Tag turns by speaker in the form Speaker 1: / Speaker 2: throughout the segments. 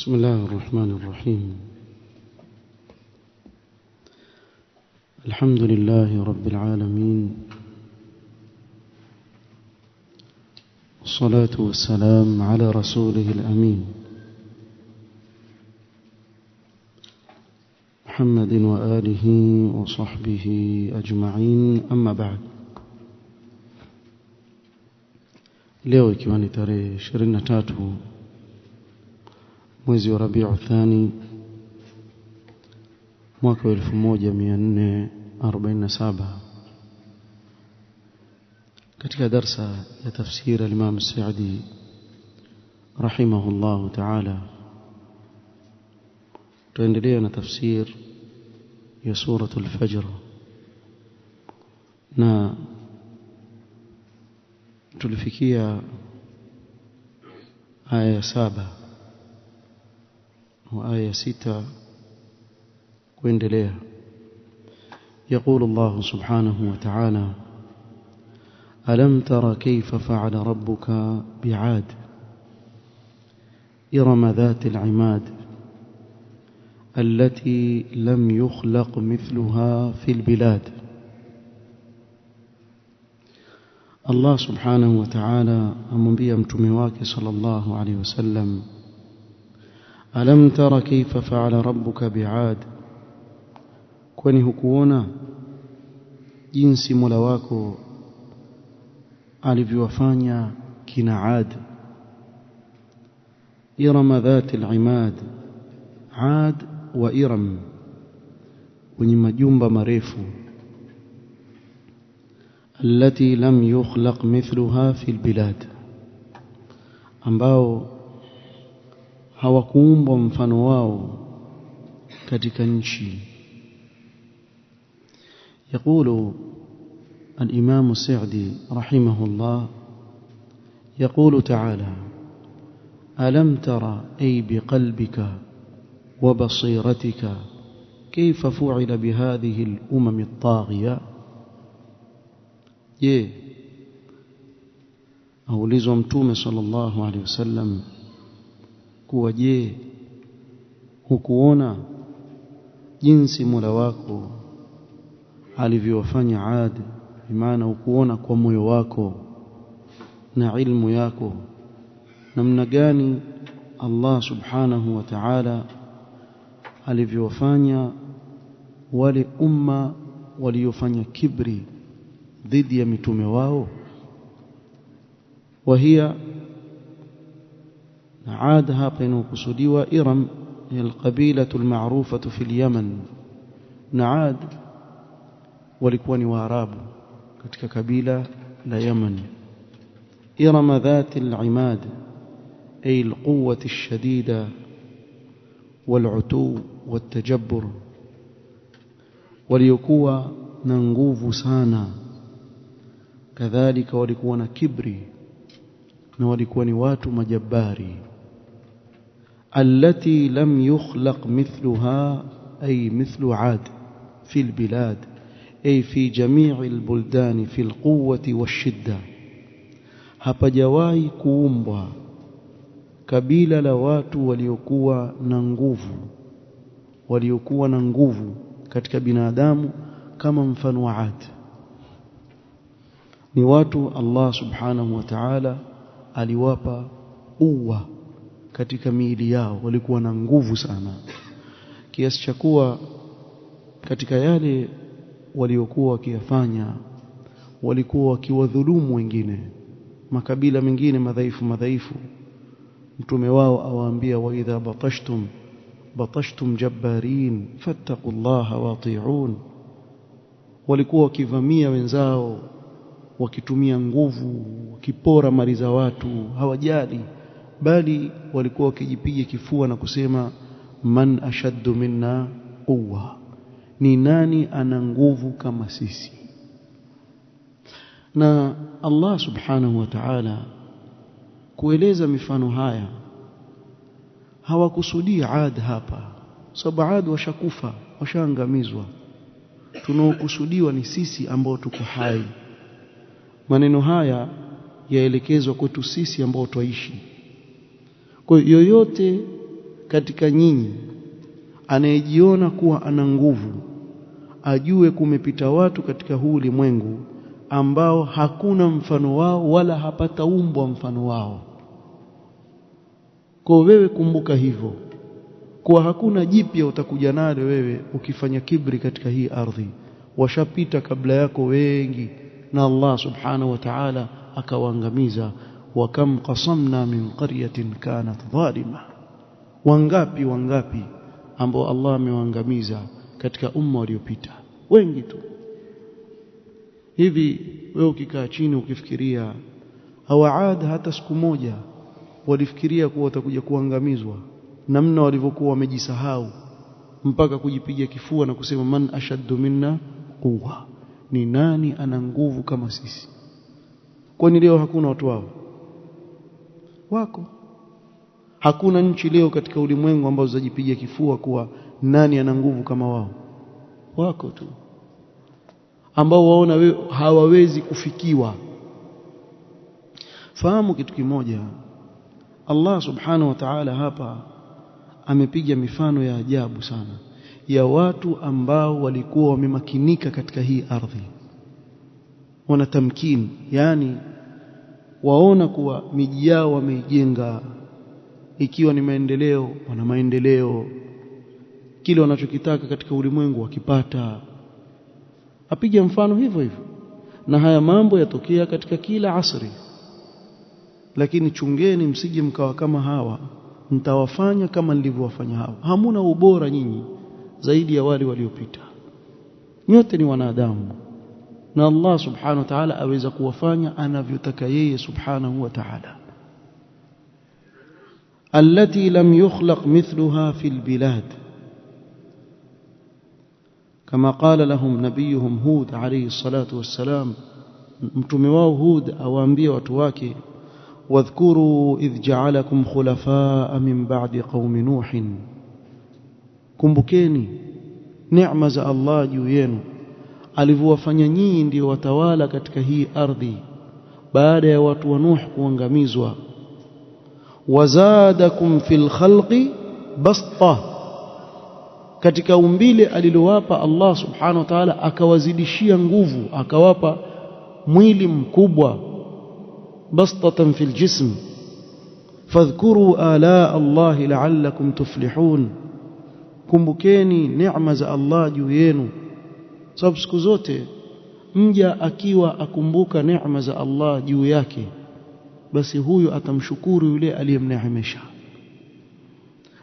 Speaker 1: بسم الله الرحمن الرحيم. الحمد لله رب العالمين، والصلاة والسلام على رسوله الأمين محمد وآله وصحبه أجمعين، أما بعد. leo ikiwa ni tarehe 23 mwezi wa Rabiul Thani mwaka 1447, katika darsa ya tafsir al-Imam Sa'di rahimahullah ta'ala tuendelea na tafsir ya suratul Fajr, na tulifikia aya 7 وآية 6 kuendelea. يقول الله سبحانه وتعالى: ألم تر كيف فعل ربك بعاد إرم ذات العماد التي لم يخلق مثلها في البلاد. الله سبحانه وتعالى أمبيا متومي wake صلى الله عليه وسلم: ألم تر كيف فعل ربك بعاد، kwani hukuona jinsi Mola wako alivyowafanya kina Ad. Iram dhat al-imad, Ad wa Iram wenye majumba marefu, التي لم يخلق مثلها في البلاد, ambao hawakuumbwa mfano wao katika nchi. يقول الإمام السعدي رحمه الله: يقول تعالى: ألم ترى أي بقلبك وبصيرتك كيف فعل بهذه الأمم الطاغية. أولizwa Mtume sallallahu alaihi wasallam kuwa je, hukuona jinsi Mola wako alivyowafanya Ad? Maana hukuona kwa moyo wako na ilmu yako namna gani Allah subhanahu wa ta'ala alivyowafanya wale umma waliofanya kibri dhidi ya mitume wao. وهي عاد hapa inakusudiwa Iram, القبيلة المعروفة في اليمن. Naad walikuwa ni Waarabu katika kabila la Yemen. Iram dhat al-imad ay al-quwwah ash-shadida wal-'utu wat-tajabbur, waliokuwa na nguvu sana, kadhalika walikuwa na kibri na walikuwa ni watu majabari. التي لم يخلق مثلها أي مثل عاد في البلاد أي في جميع البلدان في القوة والشدة. hapajawahi kuumbwa kabila la watu waliokuwa na nguvu katika binadamu kama mfano wa Ad. Ni watu Allah subhanahu wa ta'ala aliwapa uwa katika miili yao, walikuwa na nguvu sana, kiasi cha kuwa katika yale waliokuwa wakiyafanya walikuwa wakiwadhulumu wengine, makabila mengine madhaifu. Mtume wao awaambia: wa idha batashtum jabbarin fattaqullaha wati'un. Walikuwa wakivamia wenzao, wakitumia nguvu, wakipora mali za watu, hawajali, bali walikuwa wakijipiga kifua na kusema: man ashaddu minna quwwa, ni nani ana nguvu kama sisi. Na Allah subhanahu wa ta'ala kueleza mifano haya hawakusudi Ad hapa, sababu Ad washakufa, washaangamizwa. Tunaokusudiwa ni sisi ambao tuko hai. Maneno haya yaelekezwa kwetu sisi ambao twaishi. Kwa yoyote katika nyinyi anayejiona kuwa ana nguvu ajue kumepita watu katika huu ulimwengu ambao hakuna mfano wao wala hapataumbwa mfano wao. Kwa wewe kumbuka hivyo, kwa hakuna jipya utakuja nalo wewe ukifanya kibri katika hii ardhi. Washapita kabla yako wengi na Allah subhanahu wa ta'ala akawaangamiza. Wa kam qasamna min qaryatin kanat dhalima, wangapi ambao Allah amewaangamiza katika umma waliopita, wengi tu. Hivi wewe ukikaa chini ukifikiria hawaad hata siku moja walifikiria kuwa watakuja kuangamizwa, namna walivyokuwa wamejisahau mpaka kujipiga kifua na kusema man ashaddu minna quwwa, ni nani ana nguvu kama sisi? Kwani leo hakuna watu wao? Wako. Hakuna nchi leo katika ulimwengu ambazo zajipiga kifua kuwa nani ana nguvu kama wao? Wako tu ambao waona hawawezi kufikiwa. Fahamu kitu kimoja, Allah subhanahu wa ta'ala hapa amepiga mifano ya ajabu sana ya watu ambao walikuwa wamemakinika katika hii ardhi, wana tamkini, yani waona kuwa miji yao wameijenga, ikiwa ni maendeleo wana maendeleo, kile wanachokitaka katika ulimwengu wakipata. Apiga mfano hivyo hivyo, na haya mambo yatokea katika kila asri. Lakini chungeni msije mkawa kama hawa, mtawafanya kama nilivyowafanya hawa. Hamuna ubora nyinyi zaidi ya wale waliopita. Nyote ni wanadamu na Allah subhanahu wa ta'ala aweza kuwafanya anavyotaka yeye subhanahu wa ta'ala. Allati lam yukhlaq mithluha fil bilad, kama qala lahum nabiyuhum Hud alayhi salatu wassalam. Mtume wao Hud awaambia watu wake, wadhkuru idh ja'alakum khulafaa min ba'di qaumi Nuhin, kumbukeni neema za Allah juu yenu alivyowafanya nyinyi ndio watawala katika hii ardhi baada ya watu wa Nuh kuangamizwa. Wazadakum fil khalqi basta, katika umbile alilowapa Allah subhanahu wa ta'ala akawazidishia nguvu, akawapa mwili mkubwa. bastatan fil jism fadhkuru ala Allah la'allakum tuflihun, kumbukeni neema za Allah juu yenu. Sababu siku zote mja akiwa akumbuka neema za Allah juu yake, basi huyo atamshukuru yule aliyemneemesha.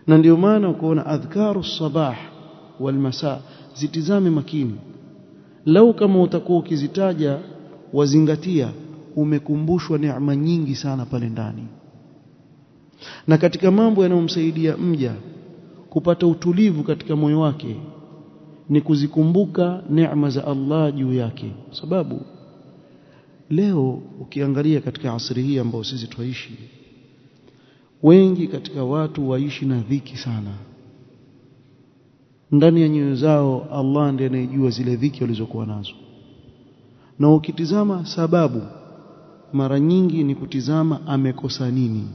Speaker 1: Na ndio maana ukoona adhkaru sabah wal masa zitizame makini. Lau kama utakuwa ukizitaja wazingatia, umekumbushwa neema nyingi sana pale ndani. Na katika mambo yanayomsaidia mja kupata utulivu katika moyo wake ni kuzikumbuka neema za Allah juu yake. Sababu leo ukiangalia katika asri hii ambao sisi tuishi, wengi katika watu waishi na dhiki sana. Ndani ya nyoyo zao Allah ndiye anayejua zile dhiki walizokuwa nazo. Na ukitizama sababu, mara nyingi ni kutizama amekosa nini.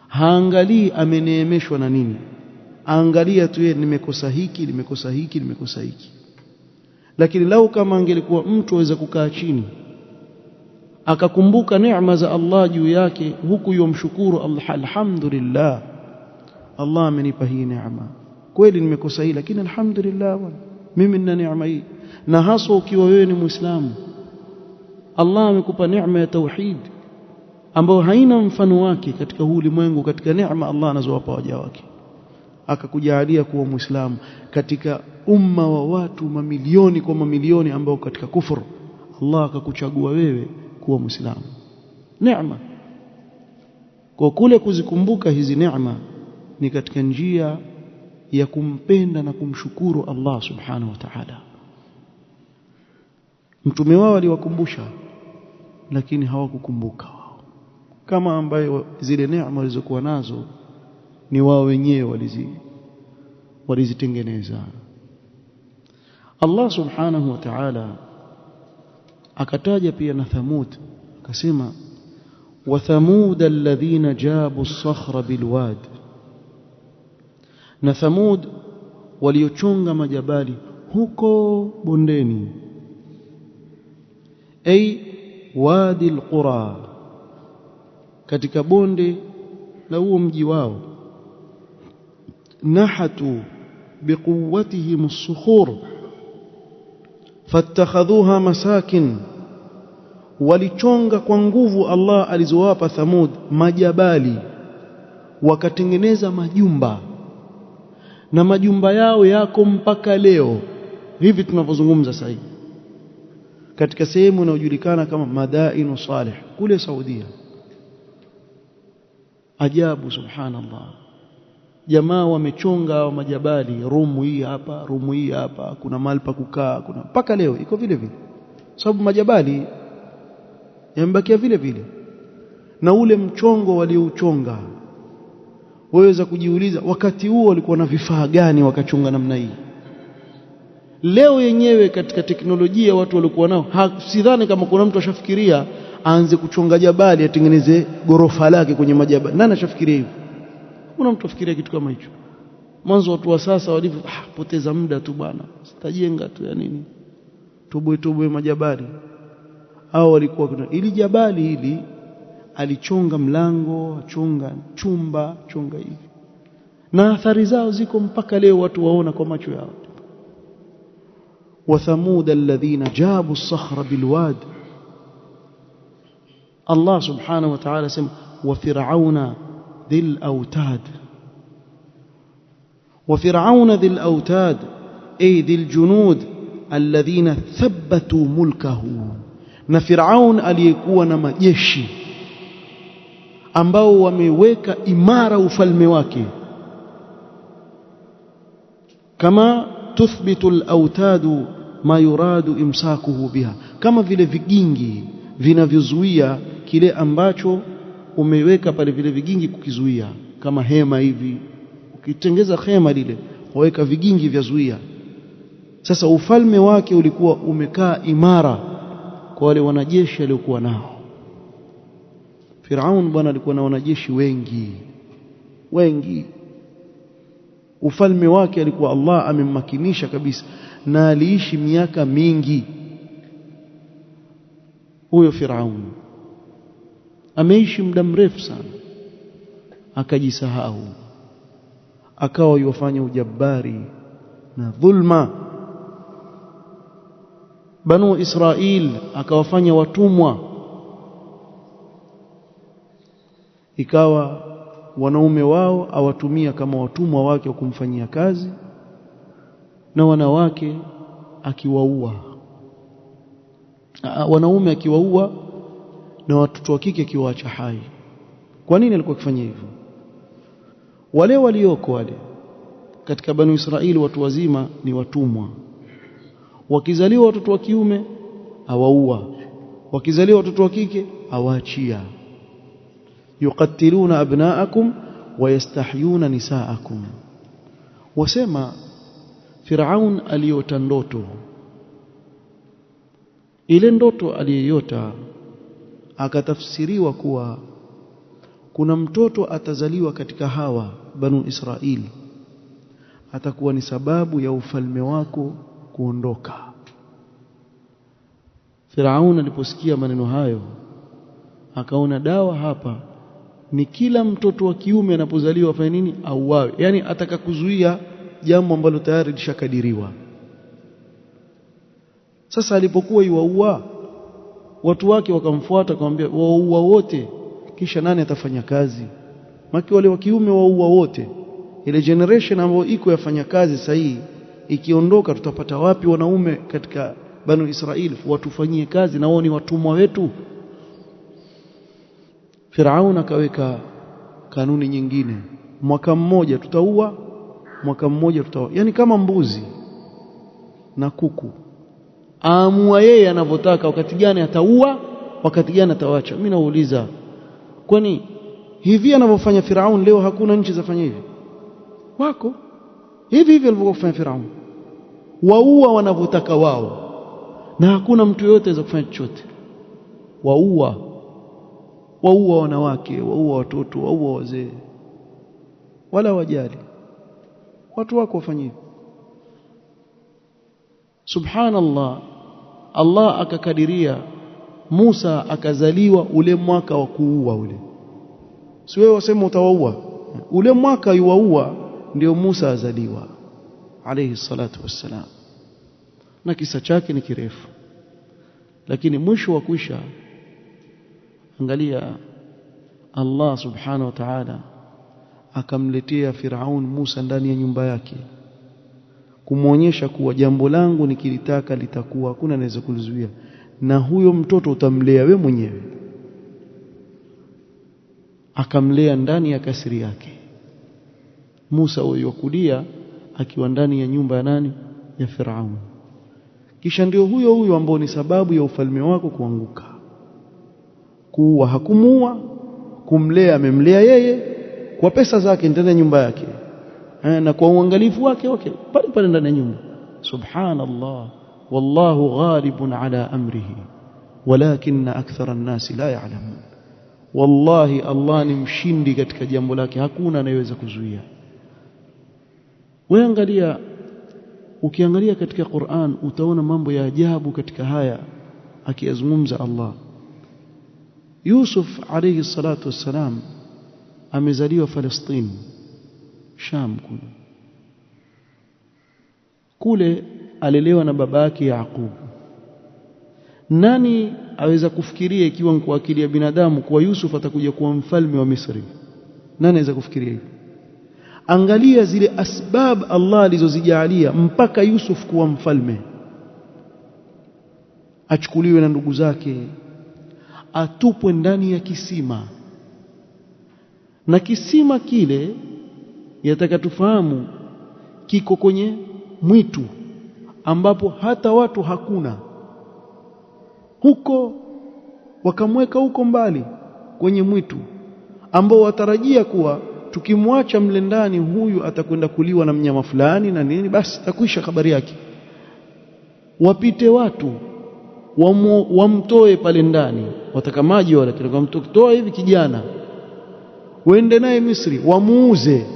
Speaker 1: Haangalii ameneemeshwa na nini, angalia tu yeye, nimekosa hiki, nimekosa hiki, nimekosa hiki. Lakini lau kama angelikuwa mtu aweza kukaa chini akakumbuka neema za Allah juu yake, huku yomshukuru Allah, alhamdulillah, Allah amenipa hii neema, kweli nimekosa hii, lakini alhamdulillah mimi nina neema hii. Na hasa ukiwa wewe ni Muislamu, Allah amekupa neema ya tauhid ambayo haina mfano wake katika huu ulimwengu, katika neema Allah anazowapa waja wake. Akakujalia kuwa Muislamu katika umma wa watu mamilioni kwa mamilioni ambao katika kufuru, Allah akakuchagua wewe kuwa Muislamu. Neema. Kwa kule kuzikumbuka hizi neema ni katika njia ya kumpenda na kumshukuru Allah subhanahu wa ta'ala. Mtume wao aliwakumbusha, lakini hawakukumbuka wao, kama ambayo zile neema walizokuwa nazo ni wao wenyewe walizitengeneza. Allah subhanahu wa ta'ala akataja pia na Thamud, akasema wa thamud alladhina jabu as-sakhra bilwad na Thamud waliochonga majabali huko bondeni, ay wadi alqura, katika bonde la huo mji wao. Nahatu biquwwatihim as-sukhur fattakhadhuha masakin, walichonga kwa nguvu Allah alizowapa Thamud majabali, wakatengeneza majumba, na majumba yao yako mpaka leo hivi tunavyozungumza sasa hivi katika sehemu inayojulikana kama Madainu Salih kule Saudia. Ajabu, subhanallah, jamaa wamechonga majabali, rumu hii hapa, rumu hii hapa, kuna mahali pa kukaa, kuna mpaka leo iko vile vile, sababu majabali yamebakia vile vile. Na ule mchongo waliouchonga, waweza kujiuliza wakati huo walikuwa na vifaa gani wakachonga namna hii? Leo yenyewe katika teknolojia watu walikuwa nao, sidhani kama kuna mtu ashafikiria aanze kuchonga jabali atengeneze gorofa lake kwenye majabali. Nani ashafikiria hivyo? Kuna mtu afikiria kitu kama hicho? Mwanzo watu wa sasa walivyo, poteza muda tu bwana, sitajenga tu ya nini, toboe majabali. Hao walikuwa ili jabali hili alichonga mlango, achonga chumba, chonga hivi, na athari zao ziko mpaka leo, watu waona kwa macho yao. Wa thamud alladhina jabu as-sakhra bilwad, Allah subhanahu wa ta'ala sema wa fir'auna dhil autad, wa fir'auna dhil autad ay dhil junud alladhina thabbatu mulkahu, na Firaun aliyekuwa na majeshi ambao wameweka imara ufalme wake. Kama tuthbitu al-autadu ma yuradu imsakuhu biha, kama vile vigingi vinavyozuia kile ambacho umeweka pale, vile vigingi kukizuia, kama hema hivi, ukitengeza hema lile waweka vigingi vya zuia. Sasa ufalme wake ulikuwa umekaa imara kwa wale wanajeshi waliokuwa nao. Firaun bwana alikuwa na wanajeshi wengi. Ufalme wake alikuwa Allah amemmakinisha kabisa, na aliishi miaka mingi. Huyo Firaun ameishi muda mrefu sana, akajisahau, akawa yofanya ujabari na dhulma. Banu Israil akawafanya watumwa, ikawa wanaume wao awatumia kama watumwa wake wa kumfanyia kazi, na wanawake akiwaua, wanaume akiwaua na watoto wa kike akiwaacha hai. Kwa nini alikuwa akifanya hivyo? Wale walioko katika Banu Israili watu wazima ni watumwa, wakizaliwa watoto wa kiume awaua, wakizaliwa watoto wa kike awaachia. yuqatiluna abnaakum wa yastahyuna nisaakum. Wasema Firaun aliota ndoto, ile ndoto aliyota akatafsiriwa kuwa kuna mtoto atazaliwa katika hawa Banu Israili, atakuwa ni sababu ya ufalme wako kuondoka. Firaun aliposikia maneno hayo akaona dawa hapa ni kila mtoto wa kiume anapozaliwa afanye nini? Auawe. Yani ataka kuzuia jambo ambalo tayari lishakadiriwa. Sasa alipokuwa yuwaua, watu wake wakamfuata akamwambia waua wote, kisha nani atafanya kazi? Maki wale wa kiume waua wote, ile generation ambayo iko yafanya kazi sahihi ikiondoka, tutapata wapi wanaume katika Banu Israili watufanyie kazi, na wao ni watumwa wetu? Firaun akaweka kanuni nyingine, mwaka mmoja tutaua, mwaka mmoja tutaua, yani kama mbuzi na kuku, aamua yeye anavyotaka wakati gani ataua, wakati gani atawaacha. Mimi nauliza, kwani hivi anavyofanya Firaun leo hakuna nchi zafanya hivi? Wako hivi alivyofanya Firaun, waua wanavyotaka wao, na hakuna mtu yote aweza kufanya chochote. Waua wanawake, waua watoto, waua wazee, wala wajali. watu wako wafanyie. Subhanallah, Allah akakadiria Musa akazaliwa ule mwaka wa kuua ule. Si wewe wasema utawaua, ule mwaka yuwaua ndio Musa azaliwa alayhi salatu wassalam. Na kisa chake ni kirefu, lakini mwisho wa kwisha, angalia Allah subhanahu wa ta'ala akamletea Firaun Musa ndani ya nyumba yake, kumuonyesha kuwa jambo langu nikilitaka litakuwa, hakuna anaweza kulizuia, na huyo mtoto utamlea we mwenyewe. Akamlea ndani ya kasri yake. Musa huyo kulia akiwa ndani ya nyumba ya nani? Ya Firaun. Kisha ndio huyo huyo ambao ni sababu ya ufalme wako kuanguka. Kuwa hakumuua, kumlea amemlea yeye kwa pesa zake ndani ya nyumba yake, na kwa uangalifu wake pale pale ndani ya nyumba. Subhanallah, wallahu ghalibun ala amrihi walakinna akthara an-nasi la ya'lamun. Wallahi Allah ni mshindi katika jambo lake, hakuna anayeweza kuzuia. Wewe angalia, ukiangalia katika Qur'an utaona mambo ya ajabu katika haya akiyazungumza Allah. Yusuf alayhi salatu wassalam amezaliwa Palestina, Sham kule alelewa na baba yake Yaqub. Nani aweza kufikiria ikiwa kwa akili ya binadamu kwa Yusuf atakuja kuwa mfalme wa Misri? Nani aweza kufikiria hivyo? Angalia zile asbab Allah alizozijalia mpaka Yusuf kuwa mfalme. Achukuliwe na ndugu zake, atupwe ndani ya kisima, na kisima kile yataka tufahamu kiko kwenye mwitu ambapo hata watu hakuna huko. Wakamweka huko mbali kwenye mwitu ambao watarajia kuwa tukimwacha mle ndani huyu atakwenda kuliwa na mnyama fulani na nini, basi takwisha habari yake. Wapite watu wamtoe pale ndani, wataka maji wala kile, kumtoa hivi kijana waende naye Misri, wamuuze,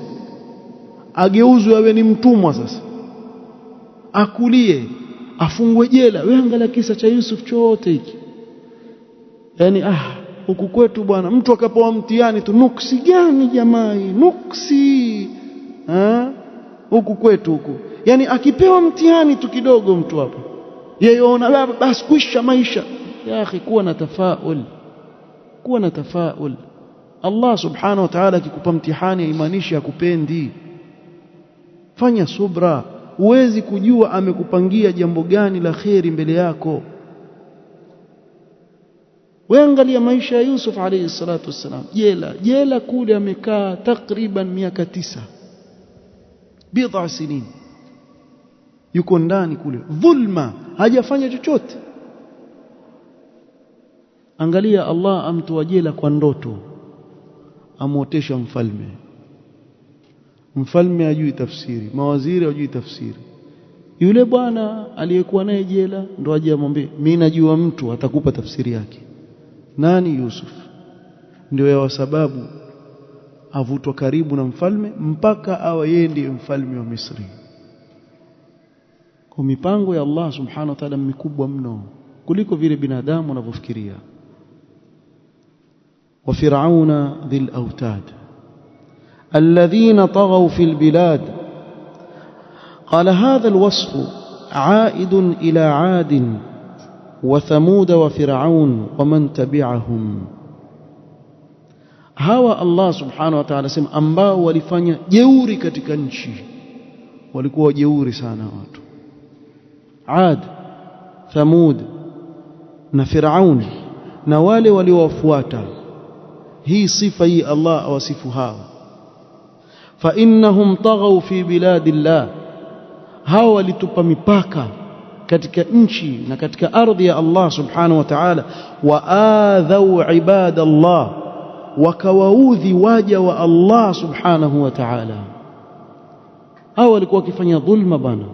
Speaker 1: ageuzwe awe ni mtumwa, sasa akulie, afungwe jela. Wewe angalia kisa cha Yusuf chote hiki. Yani huku kwetu bwana, mtu akapewa mtihani tu, nuksi gani jamaa hii, nuksi huku kwetu huku. Yani akipewa mtihani tu kidogo mtu hapo, yeye ona basi kuisha maisha. Ya akhi, kuwa na tafaul, kuwa na tafaul. Allah subhanahu wa ta'ala akikupa mtihani haimaanishi akupendi. Fanya subra, huwezi kujua amekupangia jambo gani la kheri mbele yako. Wewe angalia maisha ya Yusuf alayhi salatu wassalam, jela kule amekaa takriban miaka 9, bid'a sinin yuko ndani kule, dhulma, hajafanya chochote. Angalia Allah amtoa jela kwa ndoto, amuotesha mfalme hajui tafsiri, mawaziri hajui tafsiri. Yule bwana aliyekuwa naye jela ndo aje amwambie, mimi najua mtu atakupa tafsiri yake. Nani? Yusuf. Ndio ya sababu avutwa karibu na mfalme mpaka awe yeye ndiye mfalme wa Misri. Kwa mipango ya Allah subhanahu wa ta'ala mikubwa mno kuliko vile binadamu wanavyofikiria. Wa Firauna dhil autad alladhina taghaw fil bilad. قال هذا الوصف عائد إلى عاد وثمود وفرعون ومن تبعهم. hawa Allah subhanahu wa ta'ala sema ambao walifanya jeuri katika nchi, walikuwa jeuri sana watu. Ad, Thamud na Firaun na wale waliowafuata. Hii sifa hii Allah awasifu hawa, fa innahum taghaw fi biladillah, hawa walitupa mipaka katika nchi na katika ardhi ya Allah subhanahu wa ta'ala. Wa adhaw ibadallah, wakawaudhi waja wa Allah subhanahu wa ta'ala. Hawa walikuwa wakifanya dhulma bana,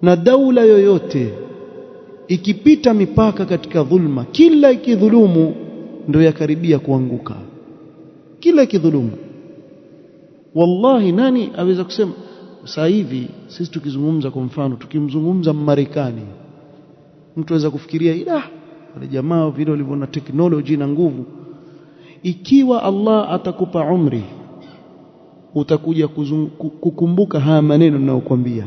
Speaker 1: na daula yoyote ikipita mipaka katika dhulma, kila ikidhulumu ndio yakaribia kuanguka. Kila ikidhulumu wallahi nani aweza kusema sasa hivi sisi tukizungumza kwa mfano tukimzungumza Marekani mtu aweza kufikiria wale jamaa vile walivyo na teknolojia na nguvu. Ikiwa Allah atakupa umri utakuja kukumbuka haya maneno ninayokuambia,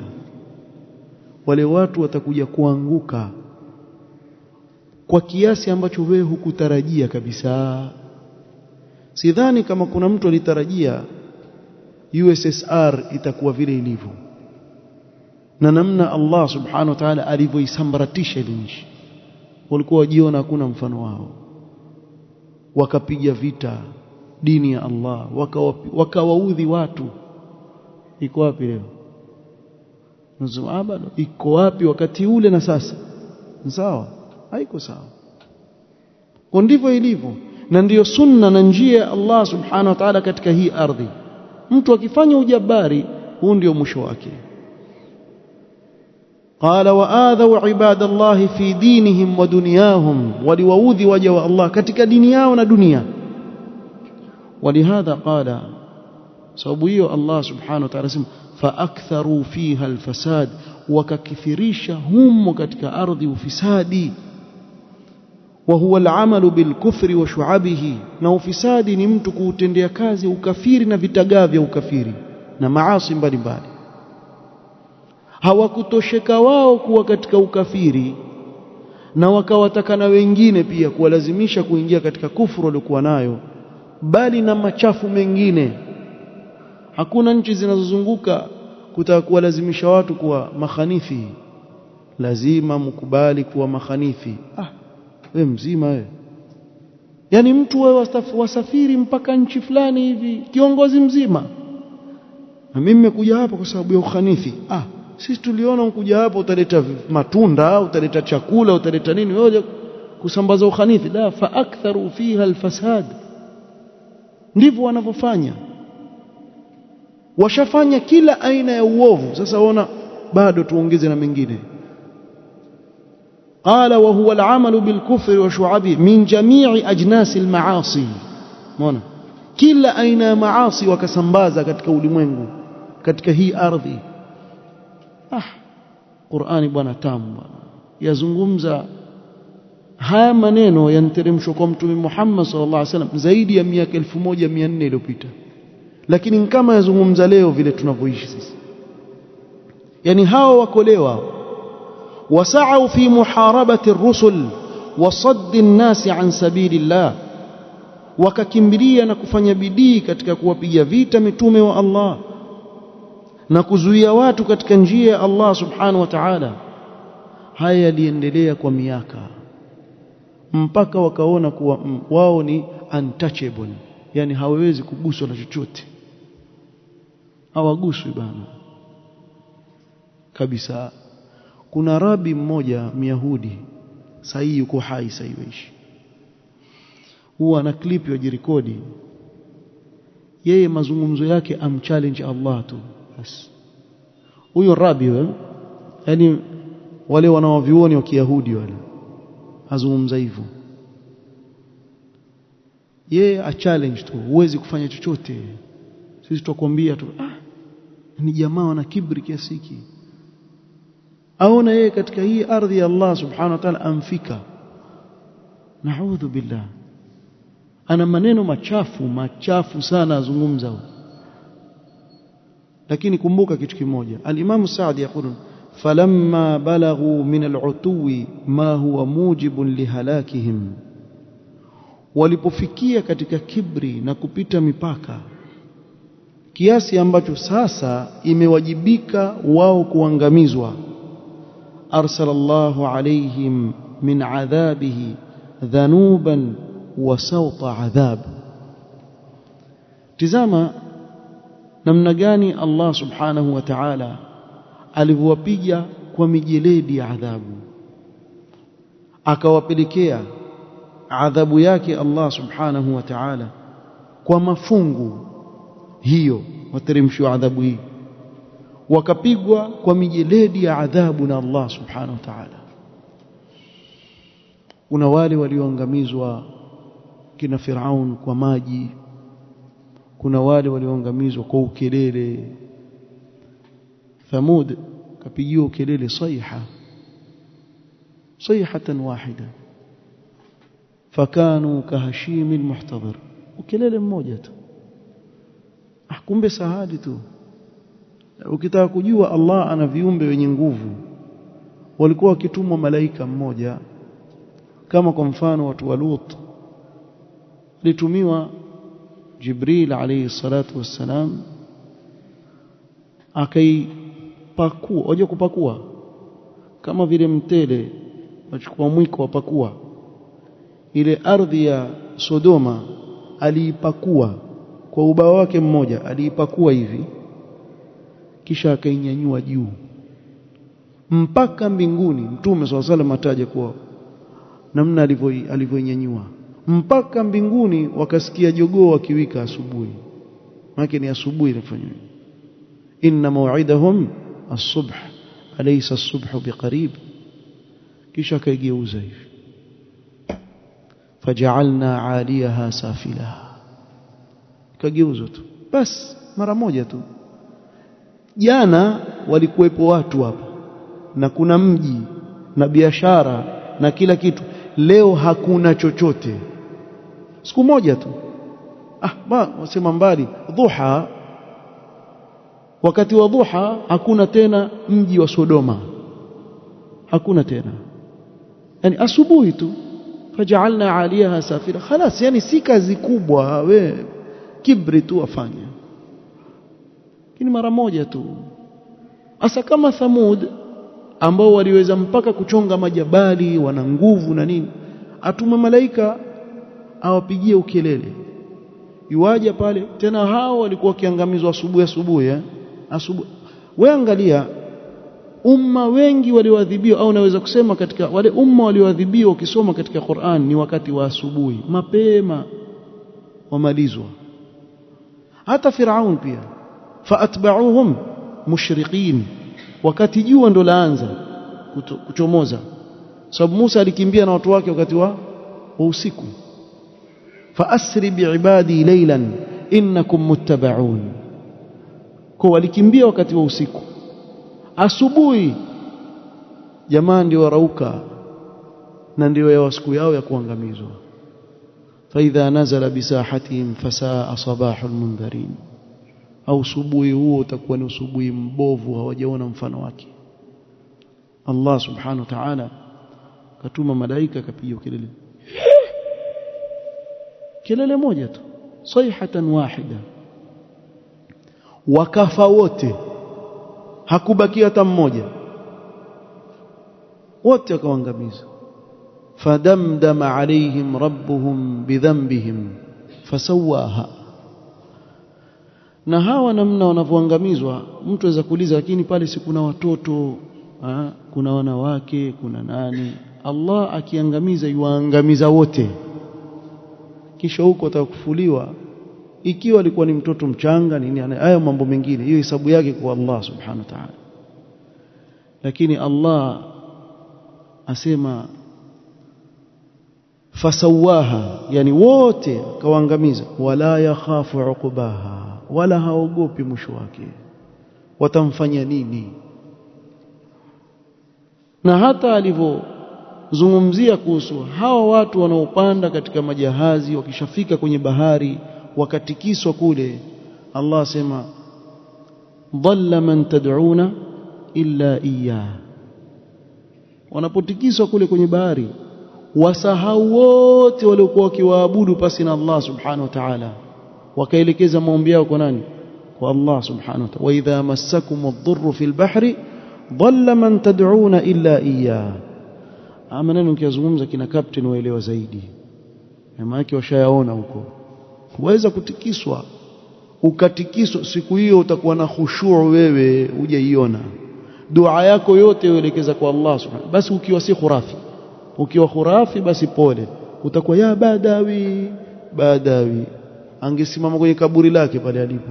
Speaker 1: wale watu watakuja kuanguka kwa kiasi ambacho wewe hukutarajia kabisa. Sidhani kama kuna mtu alitarajia USSR itakuwa vile ilivyo na namna Allah subhanahu wa ta'ala alivyoisambaratisha ile nchi. Walikuwa wajiona hakuna mfano wao, wakapiga vita dini ya Allah, wakawaudhi watu. Iko wapi leo? Bado iko wapi wakati ule na sasa? Sawa? Haiko sawa. Kwa ndivyo ilivyo, na ndiyo sunna na njia ya Allah subhanahu wa ta'ala katika hii ardhi. Mtu akifanya ujabari, huu ndio mwisho wake. قال وآذوا عباد الله في دينهم ودنياهم, waliwaudhi waja wa Allah katika dini yao na dunia. ولهذا قال, sababu hiyo Allah subhanahu wa ta'ala sema فأكثروا فيها الفساد, wakakithirisha humo katika ardhi ufisadi. وهو العمل بالكفر وشعبه, na ufisadi ni mtu kuutendea kazi ukafiri na vitagaa vya ukafiri na maasi mbalimbali. Hawakutosheka wao kuwa katika ukafiri na wakawataka na wengine pia kuwalazimisha kuingia katika kufuru waliokuwa nayo, bali na machafu mengine. Hakuna nchi zinazozunguka kutaka kuwalazimisha watu kuwa makhanithi, lazima mkubali kuwa makhanithi. Wewe mzima wewe, yani mtu wewe wasafiri mpaka nchi fulani hivi, kiongozi mzima, na mimi nimekuja hapa kwa sababu ya ukhanithi. Sisi tuliona ukuja hapa utaleta matunda, utaleta chakula, utaleta nini, wewe kusambaza ukhanithi. La, fa aktharu fiha alfasad. Ndivyo wanavyofanya, washafanya kila aina ya uovu. Sasa waona bado tuongeze na mengine. قال وهو العمل بالكفر وشعبه من جميع أجناس المعاصي. مona kila aina ya maasi wakasambaza katika ulimwengu, katika hii ardhi. Qur'ani bwana tamu bwana, yazungumza haya maneno yanteremshwa kwa Mtume Muhammad sallallahu alaihi wasallam zaidi ya miaka 1400 iliyopita, lakini kama yazungumza leo vile tunavyoishi sisi. Yani hao wakolewa wasa'u fi muharabati ar-rusul wa saddi an-nasi an sabilillah, wakakimbilia na kufanya bidii katika kuwapiga vita mitume wa Allah na kuzuia watu katika njia ya Allah subhanahu wa ta'ala. Haya yaliendelea kwa miaka mpaka wakaona kuwa wao ni untouchable, yani hawawezi kuguswa na chochote, hawaguswi bana kabisa. Kuna rabi mmoja Myahudi sahi yuko hai sahi weishi, huwa na clip yajirekodi yeye mazungumzo yake amchallenge Allah tu basi. Huyo rabi wewe, yani wale wanaovioni wa Kiyahudi wale, azungumza hivyo yeye a challenge tu, huwezi kufanya chochote. Sisi tutakwambia tu ni jamaa wana kibri kiasi hiki. Aona yeye katika hii ardhi ya Allah subhanahu wa ta'ala amfika, naudhu billah, ana maneno machafu sana azungumza. Lakini kumbuka kitu kimoja, al-Imam Saadi yakulu falamma balaghu min al-utuwi ma huwa mujibun lihalakihim, walipofikia katika kibri na kupita mipaka kiasi ambacho sasa imewajibika wao kuangamizwa, arsalallahu alayhim min adhabihi dhanuban wa sawta adhab. Tizama namna gani Allah subhanahu wa ta'ala alivyowapiga kwa mijeledi ya adhabu, akawapelekea adhabu yake Allah subhanahu wa ta'ala kwa mafungu hiyo, wateremshwa adhabu hii, wakapigwa kwa mijeledi ya adhabu na Allah subhanahu wa ta'ala. Kuna wale walioangamizwa kina Firaun kwa maji, kuna wale walioangamizwa kwa ukelele. Thamud kapigiwa ukelele sayhatan wahida fakanu kahashimil muhtadhir, ukelele mmoja tu. Kumbe sahadi tu. Ukitaka kujua Allah ana viumbe wenye nguvu, walikuwa wakitumwa malaika mmoja, kama kwa mfano watu wa Lut litumiwa Jibril alayhi salatu wassalam, akaipakua. Unajua kupakua kama vile mtele wachukua mwiko wapakua, ile ardhi ya Sodoma aliipakua kwa ubao wake mmoja, aliipakua hivi kisha akainyanyua juu mpaka mbinguni. Mtume swalla salam ataja kwa namna alivyoinyanyua mpaka mbinguni, wakasikia jogoo wakiwika asubuhi. Maana ni asubuhi ilifanywa. Inna maw'idahum as-subh alaysa as-subhu biqarib. Kisha akaigeuza hivi, faj'alna 'aliyaha safilaha, kageuza tu bas mara moja tu. Jana walikuwepo watu hapa na kuna mji na biashara na kila kitu, leo hakuna chochote, siku moja tu. Wasema mbali dhuha, wakati wa dhuha hakuna tena mji wa Sodoma, hakuna tena, yani asubuhi tu. Faj'alna 'aliyaha safila, khalas, yani si kazi kubwa, we kibri tu wafanya, lakini mara moja tu. Asa kama Thamud ambao waliweza mpaka kuchonga majabali, wana nguvu na nini, atume malaika awapigie ukelele, yuaje pale tena. Hao walikuwa wakiangamizwa asubuhi. Wewe angalia umma wengi walioadhibiwa, au naweza kusema katika wale umma walioadhibiwa ukisoma katika Qur'an ni wakati wa asubuhi mapema, wamalizwa. Hata Firaun pia, faatba'uhum mushriqin, wakati jua ndo laanza kuchomoza, sababu Musa alikimbia na watu wake wakati wa usiku. Faasri biibadi laylan innakum muttaba'un, kwa walikimbia wakati wa usiku. Asubuhi jamaa ndio warauka na ndio ya siku yao ya kuangamizwa. Faidha nazala bisahatihim fasaa sabahul mundharin, au subuhi huo utakuwa ni usubuhi mbovu, hawajaona mfano wake. Allah subhanahu wa ta'ala katuma malaika kapiga kelele moja tu, sayhatan wahida, wakafa wote, hakubaki hata mmoja, wote wakaangamiza. Fadamdama alayhim rabbuhum bidhanbihim fasawaha. Na hawa namna wanavyoangamizwa, mtu aweza kuuliza, lakini pale si kuna watoto, kuna wanawake, kuna nani? Allah akiangamiza yuangamiza wote, kisha huko atakufuliwa ikiwa alikuwa ni mtoto mchanga nini, hayo mambo mengine, hiyo hesabu yake kwa Allah subhanahu wa ta'ala. Lakini Allah asema fasawaha, yani wote kawaangamiza. Wala yakhafu uqbaha, wala haogopi mwisho wake watamfanya nini. Na hata alivyozungumzia kuhusu hawa watu wanaopanda katika majahazi, wakishafika kwenye bahari wakatikiswa kule, Allah asema dhalla man tad'una illa iyyah. Wanapotikiswa kule kwenye bahari, wasahau wote waliokuwa wakiwaabudu pasi na Allah subhanahu wa ta'ala, wakaelekeza maombi yao kwa nani? Kwa Allah subhanahu wa ta'ala. Wa idha massakum ad-dhurru fil bahri dhalla man tad'una illa iyyah. Maneno ukiyazungumza kina captain waelewa zaidi, maana yake washayaona huko. Waweza kutikiswa, ukatikiswa, siku hiyo utakuwa na khushu' wewe hujaiona, dua yako yote uelekeza kwa Allah subhanahu. Basi ukiwa si khurafi, ukiwa khurafi basi pole, utakuwa ya badawi angesimama kwenye kaburi lake pale alipo,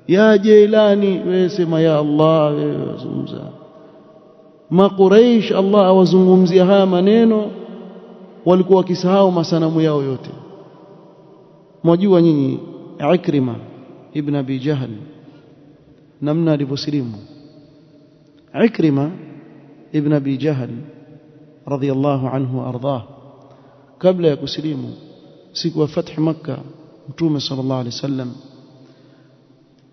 Speaker 1: ya Jailani, wewe sema ya Allah, wewe zungumza. Quraysh Allah awazungumzia haya maneno, walikuwa wakisahau masanamu yao yote. Mwajua nyinyi Ikrima ibn Abi Jahl namna alivyosilimu. Ikrima ibn Abi Jahl radhiyallahu anhu ardah, kabla ya kusilimu, siku ya Fath Makkah, Mtume sallallahu alaihi wasallam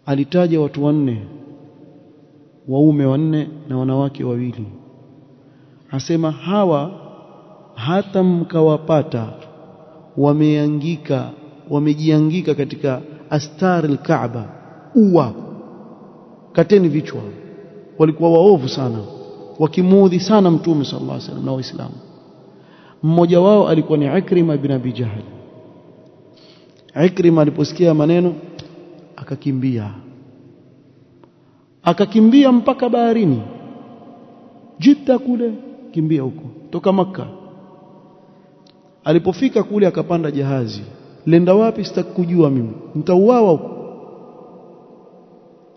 Speaker 1: alitaja watu 4, waume 4 na wanawake 2. Asema hawa hata mkawapata wamejiangika katika astar al-Kaaba, kateni vichwa. Walikuwa waovu sana, wakimuudhi sana Mtume sallallahu alaihi wasallam na Waislamu. Mmoja wao alikuwa ni Ikrima ibn Abi Jahl. Ikrima aliposikia maneno akakimbia mpaka baharini, Jidda kule, kimbia huko toka Makkah. Alipofika kule akapanda jahazi, lenda wapi sitakujua mimi, nitauawa huko.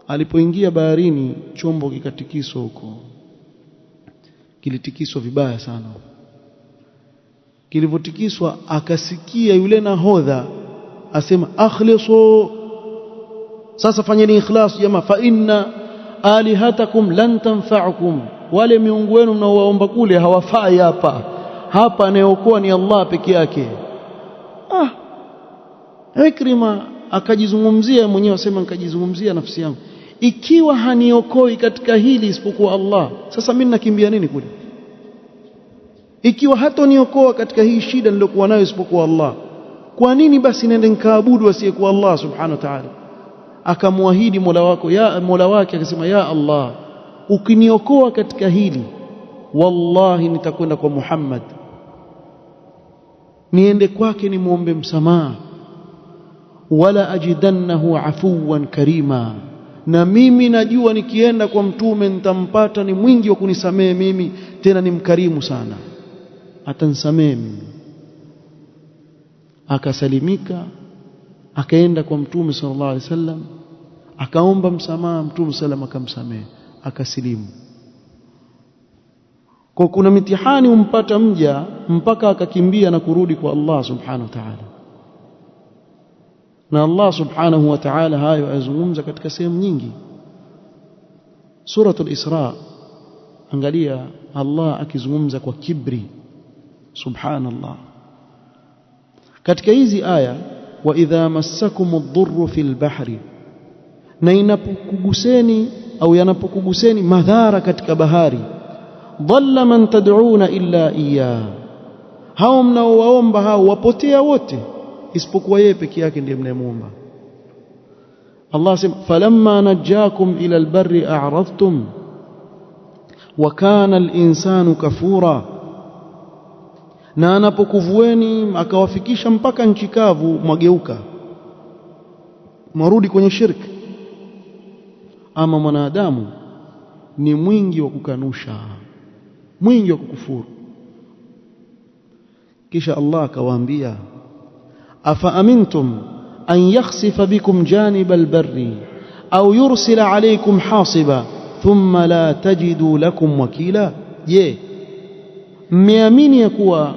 Speaker 1: Alipoingia baharini, chombo kikatikiswa huko, kilitikiswa vibaya sana. Kilivyotikiswa akasikia yule nahodha asema akhlisu, sasa fanyeni ikhlas jamaa, fa inna alihatakum lan tanfa'ukum, wale miungu wenu mnaowaomba kule hawafai hapa anayeokoa ni Allah peke yake. Ikrima akajizungumzia mwenyewe, asema nikajizungumzia nafsi yangu, ikiwa haniokoi katika hili isipokuwa Allah, sasa mimi nakimbia nini kule? Ikiwa hatoniokoa katika hii shida nilokuwa nayo isipokuwa Allah, kwa nini basi nende nikaabudu asiyekuwa Allah subhanahu wa ta'ala? Akamwahidi Mola wake akasema, ya Allah, ukiniokoa katika hili, wallahi nitakwenda kwa Muhammad, niende kwake nimuombe msamaha, wala ajidannahu afuwan karima, na mimi najua nikienda kwa mtume nitampata ni mwingi wa kunisamehe mimi, tena ni mkarimu sana, atanisamehe mimi. Akasalimika, akaenda kwa Mtume sallallahu alaihi wasallam, akaomba msamaha, Mtume sallam akamsamehe, akasilimu. Kwa kuna mitihani umpata mja mpaka akakimbia na kurudi kwa Allah subhanahu wa ta'ala. Na Allah subhanahu wa ta'ala hayo azungumza katika sehemu nyingi. Suratul Isra, angalia Allah akizungumza kwa kibri, subhanallah. Katika hizi aya, wa idha massakumud dhurru fil bahri, na inapokuguseni au yanapokuguseni madhara katika bahari, dhalla man tad'una illa iyyah, hao mnaowaomba hao wapotea wote isipokuwa yeye peke yake ndiye mnayemuomba. Allah asema falamma najjakum ila albarri a'radtum wa kana al-insanu kafura, na anapokuvueni akawafikisha mpaka nchi kavu, mwageuka mwarudi kwenye shirki. Ama mwanadamu ni mwingi wa kukanusha, mwingi wa kukufuru. Kisha Allah akawaambia, afa amintum an yakhsifa bikum janib albarri au yursila alaykum hasiba thumma la tajidu lakum wakila, je, mmeamini ya kuwa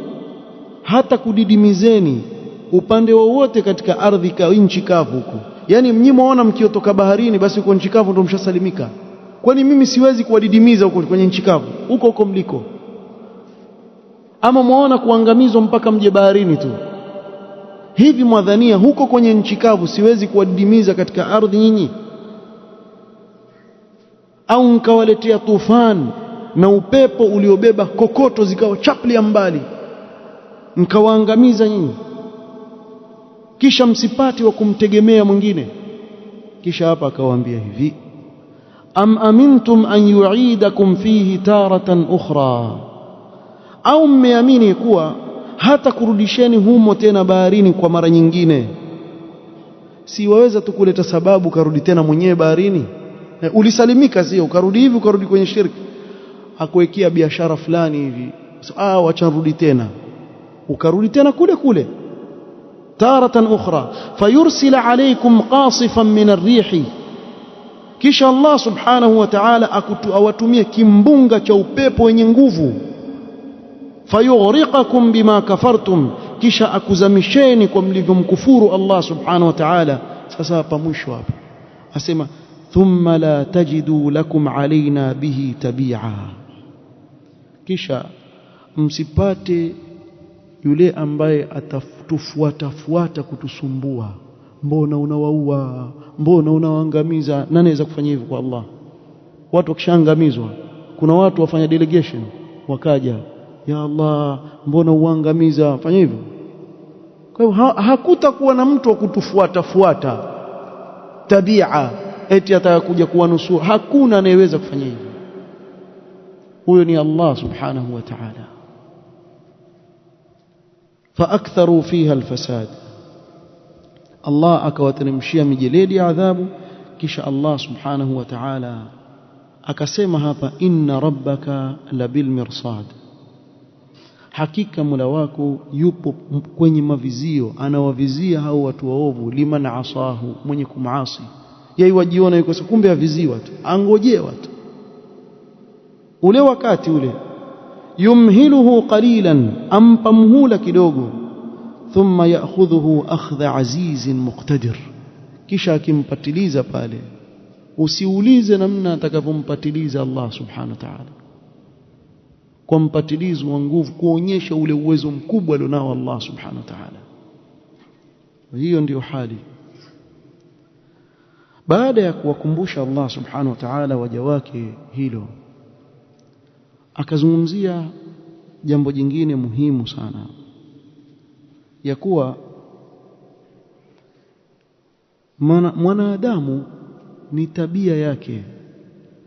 Speaker 1: hata kudidimizeni upande wowote katika ardhi ka nchi kavu huko? Yani mnyimuona mkiotoka baharini basi uko nchi kavu ndio mshasalimika. Kwani mimi siwezi kuwadidimiza huko kwenye nchi kavu huko mliko? Ama muona kuangamizwa mpaka mje baharini tu? Hivi mwadhania huko kwenye nchi kavu siwezi kuwadidimiza katika ardhi nyinyi? Au nkawaletea tufani na upepo uliobeba kokoto zikawa chaplia mbali, mkawaangamiza nyinyi, kisha msipati wa kumtegemea mwingine? Kisha hapa akawaambia hivi, am amintum an yu'idakum fihi taratan ukhra, au mmeamini kuwa hata kurudisheni humo tena baharini kwa mara nyingine? Si waweza tu kuleta sababu karudi tena mwenyewe baharini? Ulisalimika sio, ukarudi hivi, ukarudi kwenye shirki. Akuwekea biashara fulani hivi, wacha rudi tena, ukarudi tena kule kule. taratan ukhra fayursila alaykum qasifan min ar-rihi, kisha Allah subhanahu wa ta'ala awatumie kimbunga cha upepo wenye nguvu, fayughriqakum bima kafartum, kisha akuzamisheni kwa mlivyomkufuru Allah subhanahu wa ta'ala, sasa hapa mwisho hapa asema thumma la tajidu lakum alaina bihi tabia, kisha msipate yule ambaye atatufuata kutusumbua, mbona unawaua, mbona unawaangamiza. Nani anaweza kufanya hivyo kwa Allah? Watu wakishaangamizwa, kuna watu wafanya delegation wakaja, ya Allah mbona uangamiza, fanya hivyo. Kwa hiyo hakutakuwa na mtu wa kutufuata tabia eti atakuja kuwanusuru, hakuna anayeweza kufanya hivyo. Huyo ni Allah subhanahu wa ta'ala. فأكثروا فيها الفساد, Allah akawateremshia mijeledi ya adhabu. Kisha Allah subhanahu wa ta'ala akasema hapa, inna rabbaka labil mirsad, hakika Mola wako yupo kwenye mavizio, anawavizia hao watu waovu. Liman asahu, mwenye kumaasi yeye wajiona yuko, kumbe aviziwa tu, angojewa tu ule wakati ule. Yumhiluhu qalilan, ampa muhula kidogo. Thumma ya'khudhuhu akhdha azizin muqtadir, kisha akimpatiliza pale. Usiulize namna atakavyompatiliza Allah subhanahu wa ta'ala, kwa mpatilizo wa nguvu, kuonyesha ule uwezo mkubwa alionao Allah subhanahu wa ta'ala. Hiyo ndiyo hali. Baada ya kuwakumbusha Allah subhanahu wa ta'ala waja wake hilo, akazungumzia jambo jingine muhimu sana, ya kuwa mwanadamu ni tabia yake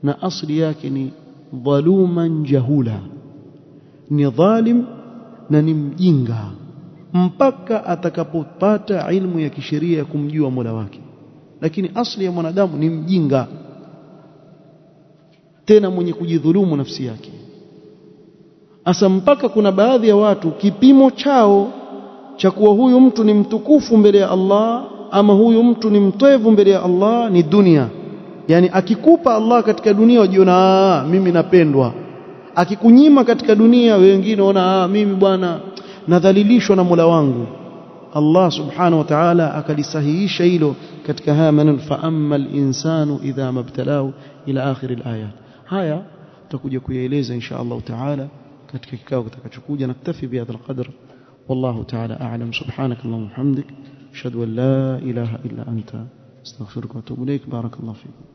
Speaker 1: na asili yake ni dhaluman jahula, ni dhalim na ni mjinga, mpaka atakapopata ilmu ya kisheria ya kumjua Mola wake. Lakini asili ya mwanadamu ni mjinga, tena mwenye kujidhulumu nafsi yake. Asa mpaka kuna baadhi ya watu kipimo chao cha kuwa huyu mtu ni mtukufu mbele ya Allah ama huyu mtu ni mtwevu mbele ya Allah ni dunia. Yani akikupa Allah katika dunia wajiona mimi napendwa, akikunyima katika dunia wengine waona mimi bwana nadhalilishwa na Mola wangu. Allah subhanahu wa ta'ala akalisahihisha hilo katika haya maneno, fa amma al-insanu idha mabtalahu ila akhir al-ayat. Haya tutakuja kuyaeleza insha Allah ta'ala katika kikao kitakachokuja. Naktafi bihadha al-qadr, wallahu ta'ala a'lam. Subhanakallahumma wa bihamdik, ashhadu an la ilaha illa anta astaghfiruka wa atubu ilaik. Barakallahu fiik.